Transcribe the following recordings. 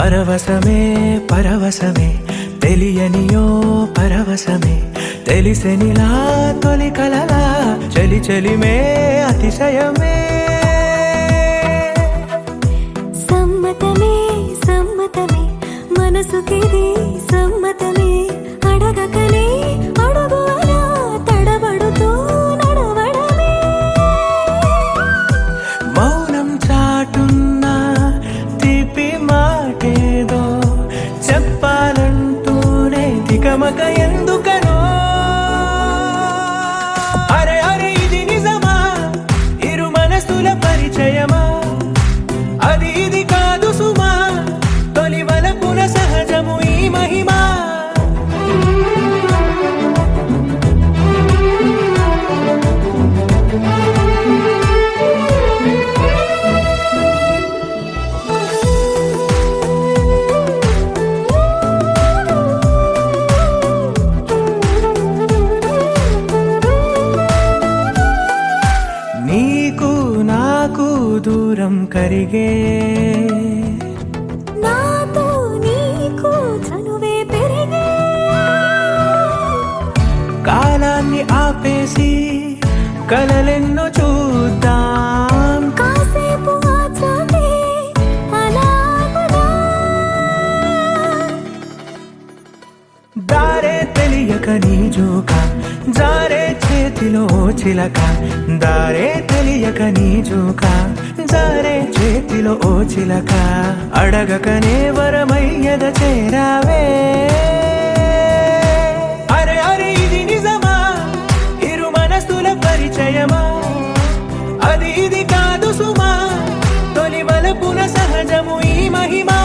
పరవశమే పరవశమే తెలియనియో పరవశమే తెలిసెనిలా తొలి కలలా చలి చలిమే అతిశయమే సమ్మతమే సమ్మతమే మనసుకిది సమ్మతమే అడగకనే అడుగులా తడబడుతూ నడవడమే మౌనం చాటున్న తీపి మాటేదో చెప్పాలంటూనే దిగమగ ఎందుకనో అరే అరే ఇది నిజమా ఇరు మనసుల పరిచయమా అది ఇది కాదు సుమా తొలి వలపున సహజము ఈ మహిమా నీకు నాకు దూరం కరిగే నాతో నీకు చనువే పెరిగే కాలాన్ని ఆపేసి కలలెన్నో చూద్దాం కాసేపు ఆ చోటే అలా అలా దారే తెలియక నీ జోక జారే చేతిలో చిలక దారే తెలియక నీ జోక జారే చేతిలో ఓ చిలక అడగకనే వరమయ్యద చేరావే అరే అరే ఇది నిజమా ఇరు మనసుల పరిచయమా అది ఇది కాదు సుమా తొలి వలపున సహజము ఈ మహిమా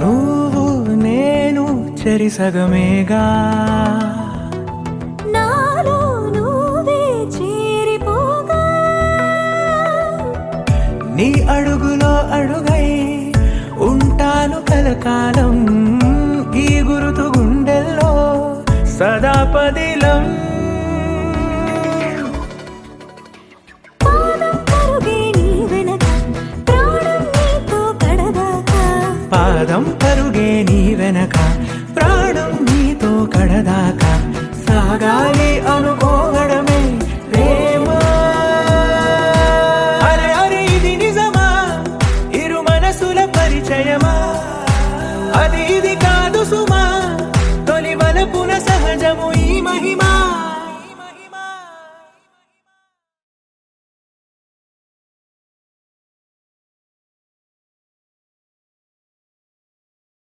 నువ్వు నేను చెరి సగమేగా నాలో నువ్వే చేరిపోగా నీ అడుగులో అడుగై ఉంటాను కలకాలం ఈ గురుతు గుండెల్లో సదా పదిలం పాదం పరుగే నీ వెనక ప్రాణం నీతో కడదాకా పాదం పరుగే నీ వెనక ప్రాణం నీతో కడదాకా సాగాలి అనుకోవడమే ప్రేమ అరే అరే ఇది నిజమా ఇరు మనసుల పరిచయమా అది ఇది కాదు సుమా తొలి వలపున సహజము ఈ మహిమా